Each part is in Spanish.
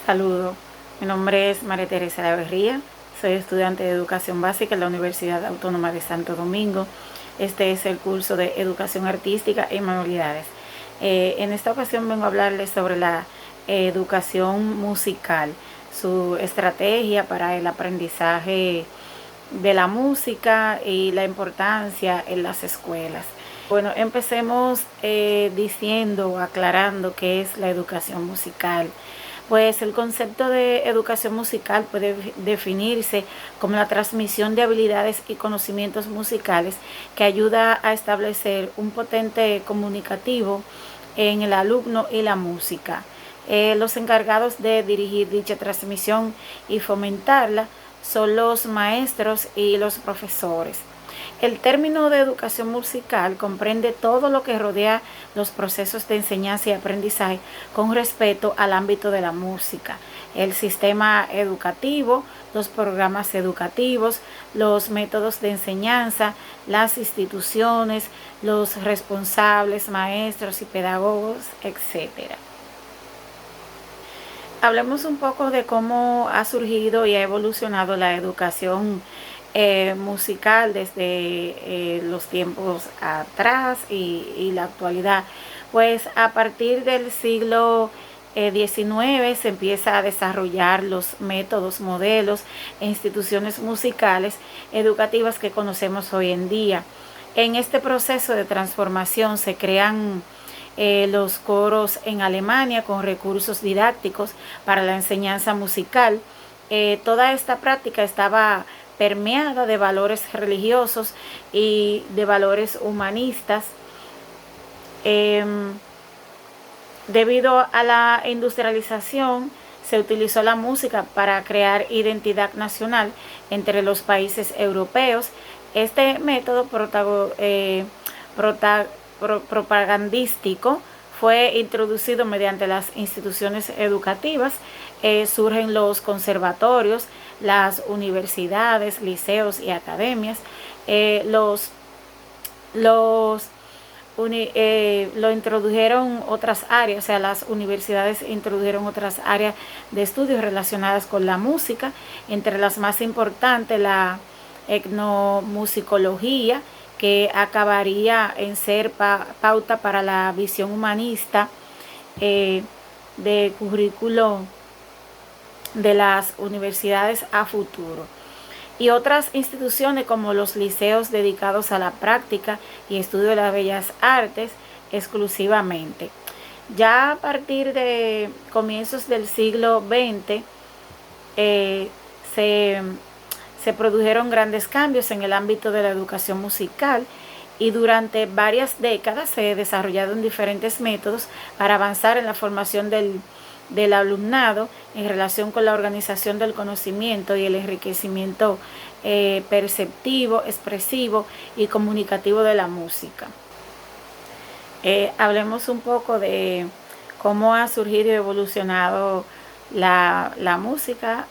Saludo, mi nombre es María Teresa Laverría, soy estudiante de Educación Básica en la Universidad Autónoma de Santo Domingo. Este es el curso de Educación Artística y Manualidades. En esta ocasión vengo a hablarles sobre la educación musical, su estrategia para el aprendizaje de la música y la importancia en las escuelas. Bueno, empecemos aclarando qué es la educación musical. Pues el concepto de educación musical puede definirse como la transmisión de habilidades y conocimientos musicales que ayuda a establecer un potente comunicativo en el alumno y la música. Los encargados de dirigir dicha transmisión y fomentarla son los maestros y los profesores. El término de educación musical comprende todo lo que rodea los procesos de enseñanza y aprendizaje con respecto al ámbito de la música, el sistema educativo, los programas educativos, los métodos de enseñanza, las instituciones, los responsables, maestros y pedagogos, etc. Hablemos un poco de cómo ha surgido y ha evolucionado la educación musical desde los tiempos atrás y la actualidad. Pues a partir del siglo XIX se empieza a desarrollar los métodos, modelos e instituciones musicales educativas que conocemos hoy en día. En este proceso de transformación se crean los coros en Alemania con recursos didácticos para la enseñanza musical. Toda esta práctica estaba permeada de valores religiosos y de valores humanistas. Debido a la industrialización, se utilizó la música para crear identidad nacional entre los países europeos. Este método propagandístico fue introducido mediante las instituciones educativas. Surgen los conservatorios, las universidades, liceos y academias. Lo introdujeron otras áreas, o sea, las universidades introdujeron otras áreas de estudios relacionadas con la música, entre las más importantes la etnomusicología, que acabaría en ser pauta para la visión humanista de currículo de las universidades a futuro, y otras instituciones como los liceos dedicados a la práctica y estudio de las bellas artes exclusivamente. Ya a partir de comienzos del siglo XX se produjeron grandes cambios en el ámbito de la educación musical, y durante varias décadas se desarrollaron diferentes métodos para avanzar en la formación del alumnado en relación con la organización del conocimiento y el enriquecimiento perceptivo, expresivo y comunicativo de la música. Hablemos un poco de cómo ha surgido y evolucionado la música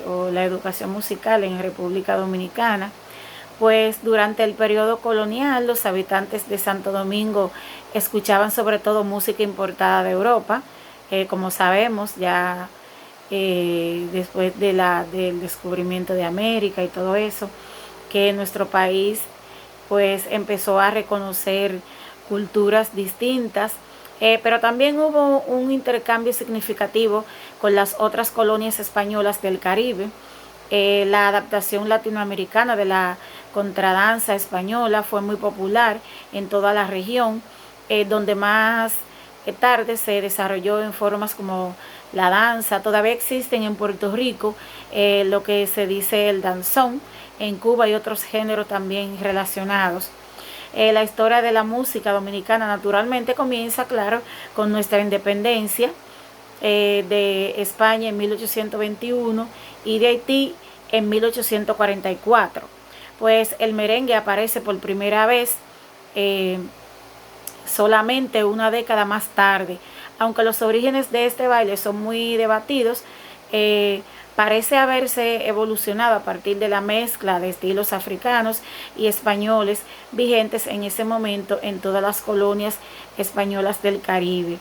o la educación musical en República Dominicana. Pues durante el periodo colonial los habitantes de Santo Domingo escuchaban sobre todo música importada de Europa. Como sabemos, ya después del descubrimiento de América y todo eso, que nuestro país pues empezó a reconocer culturas distintas, pero también hubo un intercambio significativo con las otras colonias españolas del Caribe. La adaptación latinoamericana de la contradanza española fue muy popular en toda la región, donde más tarde se desarrolló en formas como la danza. Todavía existen en Puerto Rico lo que se dice el danzón, en Cuba y otros géneros también relacionados. La historia de la música dominicana naturalmente comienza, claro, con nuestra independencia de España en 1821 y de Haití en 1844. Pues el merengue aparece por primera vez solamente una década más tarde. Aunque los orígenes de este baile son muy debatidos, parece haberse evolucionado a partir de la mezcla de estilos africanos y españoles vigentes en ese momento en todas las colonias españolas del Caribe.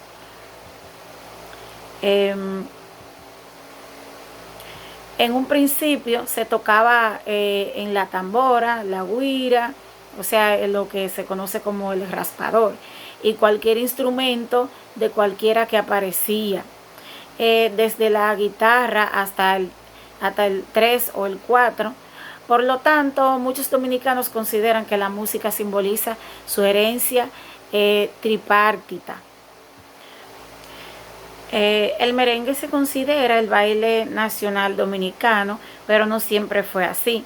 En un principio se tocaba en la tambora, la güira, o sea, en lo que se conoce como el raspador, y cualquier instrumento de cualquiera que aparecía, desde la guitarra hasta el 3 o el 4. Por lo tanto, muchos dominicanos consideran que la música simboliza su herencia tripartita. El merengue se considera el baile nacional dominicano, pero no siempre fue así.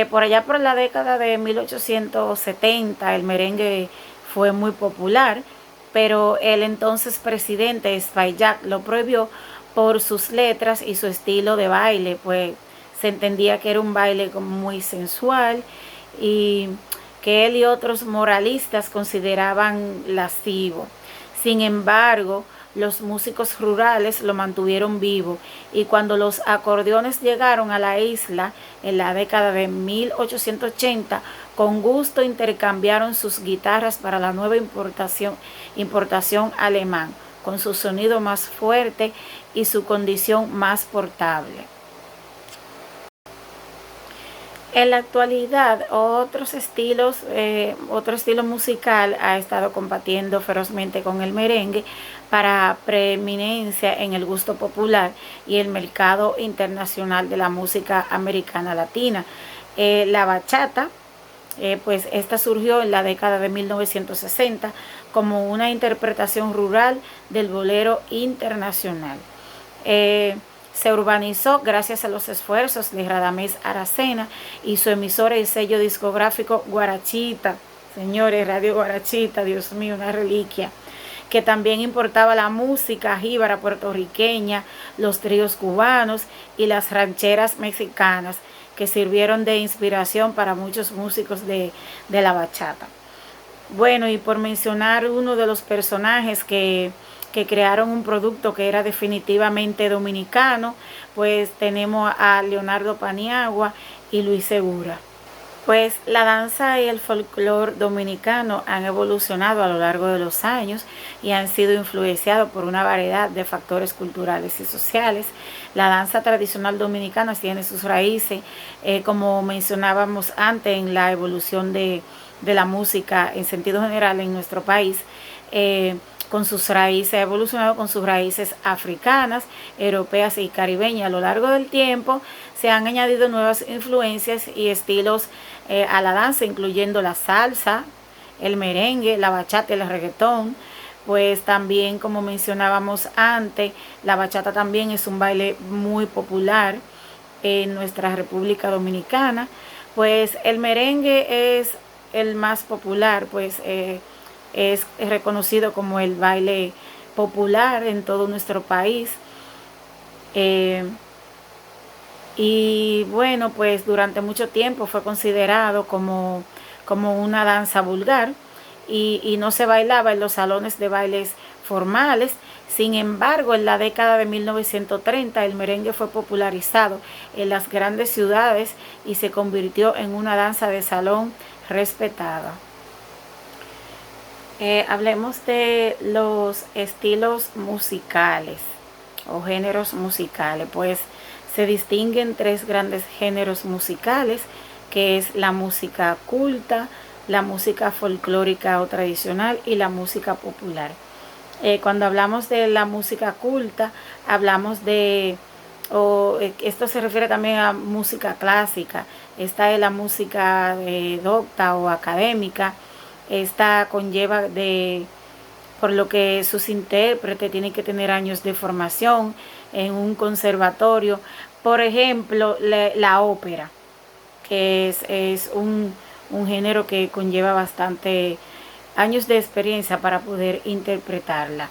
Por allá por la década de 1870 el merengue fue muy popular, pero el entonces presidente Espaillat lo prohibió por sus letras y su estilo de baile, pues se entendía que era un baile como muy sensual y que él y otros moralistas consideraban lascivo. Sin embargo, los músicos rurales lo mantuvieron vivo y cuando los acordeones llegaron a la isla en la década de 1880, con gusto intercambiaron sus guitarras para la nueva importación alemán, con su sonido más fuerte y su condición más portable. En la actualidad, otro estilo musical ha estado combatiendo ferozmente con el merengue para preeminencia en el gusto popular y el mercado internacional de la música americana latina. La bachata, pues esta surgió en la década de 1960 como una interpretación rural del bolero internacional. Se urbanizó gracias a los esfuerzos de Radamés Aracena y su emisora y sello discográfico Guarachita. Señores, Radio Guarachita, Dios mío, una reliquia, que también importaba la música jíbara puertorriqueña, los tríos cubanos y las rancheras mexicanas, que sirvieron de inspiración para muchos músicos de la bachata. Bueno, y por mencionar uno de los personajes que crearon un producto que era definitivamente dominicano, pues tenemos a Leonardo Paniagua y Luis Segura. Pues la danza y el folclore dominicano han evolucionado a lo largo de los años y han sido influenciados por una variedad de factores culturales y sociales. La danza tradicional dominicana tiene sus raíces, como mencionábamos antes, en la evolución de la música en sentido general en nuestro país. Con sus raíces, ha evolucionado con sus raíces africanas, europeas y caribeñas. A lo largo del tiempo se han añadido nuevas influencias y estilos a la danza, incluyendo la salsa, el merengue, la bachata y el reggaetón. Pues también, como mencionábamos antes, la bachata también es un baile muy popular en nuestra República Dominicana. Pues el merengue es el más popular, pues es reconocido como el baile popular en todo nuestro país. Y bueno, pues durante mucho tiempo fue considerado como una danza vulgar y no se bailaba en los salones de bailes formales. Sin embargo, en la década de 1930 el merengue fue popularizado en las grandes ciudades y se convirtió en una danza de salón respetada. Hablemos de los estilos musicales o géneros musicales. Pues se distinguen tres grandes géneros musicales, que es la música culta, la música folclórica o tradicional y la música popular. Cuando hablamos de la música culta, hablamos de, esto se refiere también a música clásica. Esta es la música docta o académica. Esta conlleva por lo que sus intérpretes tienen que tener años de formación en un conservatorio. Por ejemplo, la ópera, que es un género que conlleva bastante años de experiencia para poder interpretarla.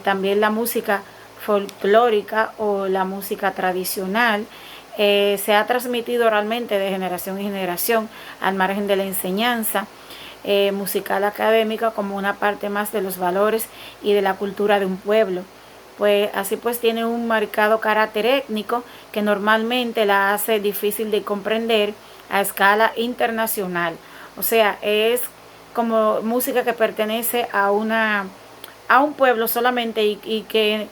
También la música folclórica o la música tradicional se ha transmitido oralmente de generación en generación al margen de la enseñanza musical académica como una parte más de los valores y de la cultura de un pueblo. Pues así pues tiene un marcado carácter étnico que normalmente la hace difícil de comprender a escala internacional. O sea, es como música que pertenece a un pueblo solamente y que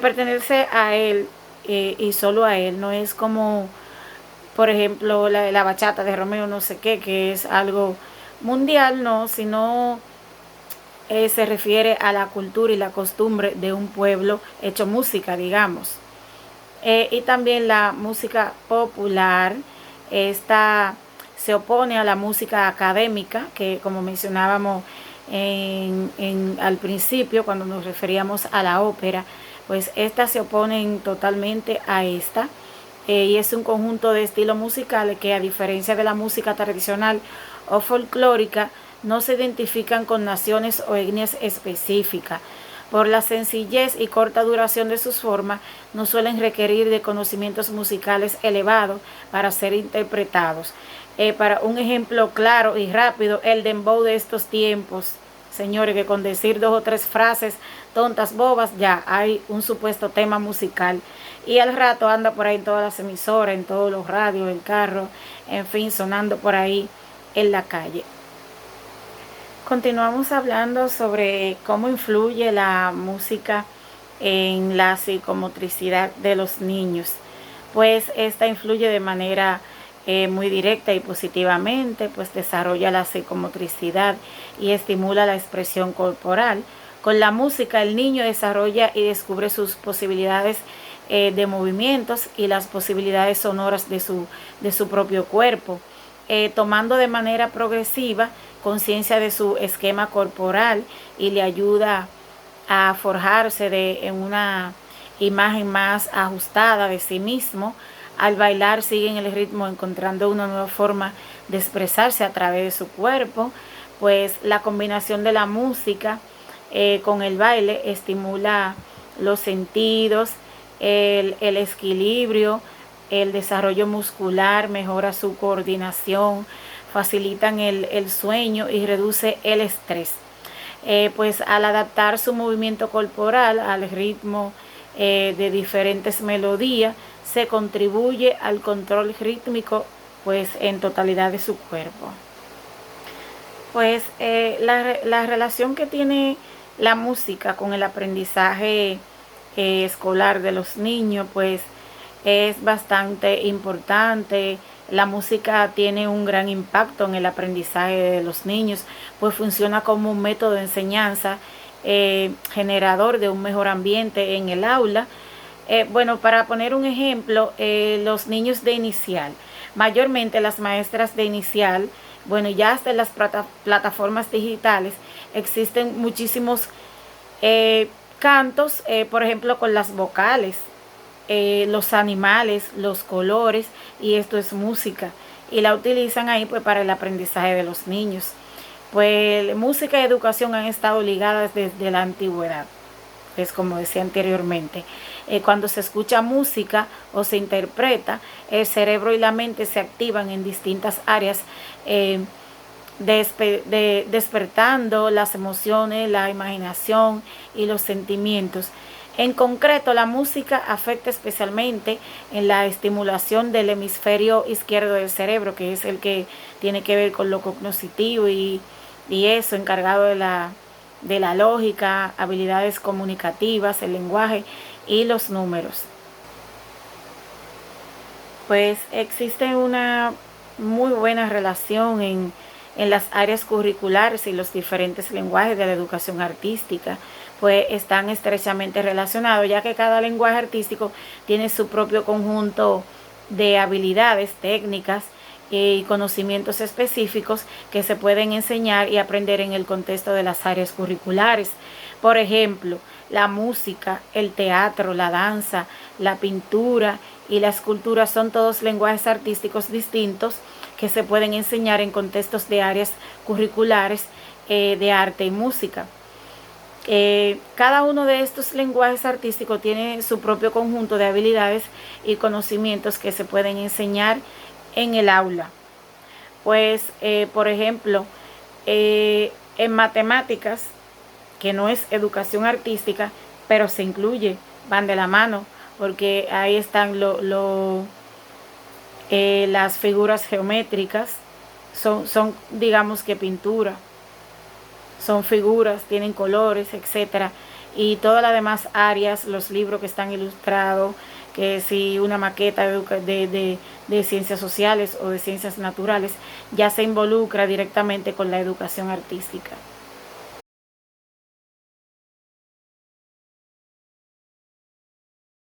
pertenece a él y solo a él. No es como, por ejemplo, la bachata de Romeo no sé qué, que es algo mundial, no, sino se refiere a la cultura y la costumbre de un pueblo hecho música, digamos. Y también la música popular, esta se opone a la música académica, que como mencionábamos al principio, cuando nos referíamos a la ópera, pues estas se oponen totalmente a esta. Y es un conjunto de estilos musicales que, a diferencia de la música tradicional o folclórica, no se identifican con naciones o etnias específicas. Por la sencillez y corta duración de sus formas, no suelen requerir de conocimientos musicales elevados para ser interpretados. Para un ejemplo claro y rápido, el dembow de estos tiempos, señores, que con decir 2 o 3 frases tontas, bobas, ya hay un supuesto tema musical. Y al rato anda por ahí en todas las emisoras, en todos los radios, el carro, en fin, sonando por ahí en la calle. Continuamos hablando sobre cómo influye la música en la psicomotricidad de los niños. Pues esta influye de manera muy directa y positivamente, pues desarrolla la psicomotricidad y estimula la expresión corporal. Con la música el niño desarrolla y descubre sus posibilidades de movimientos y las posibilidades sonoras de su propio cuerpo, tomando de manera progresiva conciencia de su esquema corporal, y le ayuda a forjarse en una imagen más ajustada de sí mismo. Al bailar siguen el ritmo, encontrando una nueva forma de expresarse a través de su cuerpo. Pues la combinación de la música con el baile estimula los sentidos, el equilibrio, el desarrollo muscular, mejora su coordinación, facilitan el sueño y reduce el estrés. Pues al adaptar su movimiento corporal al ritmo de diferentes melodías, se contribuye al control rítmico, pues en totalidad de su cuerpo. Pues la relación que tiene la música con el aprendizaje escolar de los niños, pues es bastante importante. La música tiene un gran impacto en el aprendizaje de los niños, pues funciona como un método de enseñanza generador de un mejor ambiente en el aula. Bueno, para poner un ejemplo, los niños de inicial, mayormente las maestras de inicial, bueno, ya hasta en las plataformas digitales existen muchísimos cantos, por ejemplo, con las vocales, los animales, los colores, y esto es música, y la utilizan ahí pues para el aprendizaje de los niños. Pues música y educación han estado ligadas desde la antigüedad. Es como decía anteriormente, cuando se escucha música o se interpreta, el cerebro y la mente se activan en distintas áreas, despertando las emociones, la imaginación y los sentimientos. En concreto, la música afecta especialmente en la estimulación del hemisferio izquierdo del cerebro, que es el que tiene que ver con lo cognitivo y eso, encargado de la lógica, habilidades comunicativas, el lenguaje y los números. Pues existe una muy buena relación en las áreas curriculares y los diferentes lenguajes de la educación artística, pues están estrechamente relacionados, ya que cada lenguaje artístico tiene su propio conjunto de habilidades, técnicas y conocimientos específicos que se pueden enseñar y aprender en el contexto de las áreas curriculares. Por ejemplo, la música, el teatro, la danza, la pintura y la escultura son todos lenguajes artísticos distintos que se pueden enseñar en contextos de áreas curriculares de arte y música. Cada uno de estos lenguajes artísticos tiene su propio conjunto de habilidades y conocimientos que se pueden enseñar en el aula. Pues, por ejemplo, en matemáticas, que no es educación artística, pero se incluye, van de la mano, porque ahí están las figuras geométricas, son digamos que pintura, son figuras, tienen colores, etcétera, y todas las demás áreas, los libros que están ilustrados, que si una maqueta de ciencias sociales o de ciencias naturales ya se involucra directamente con la educación artística.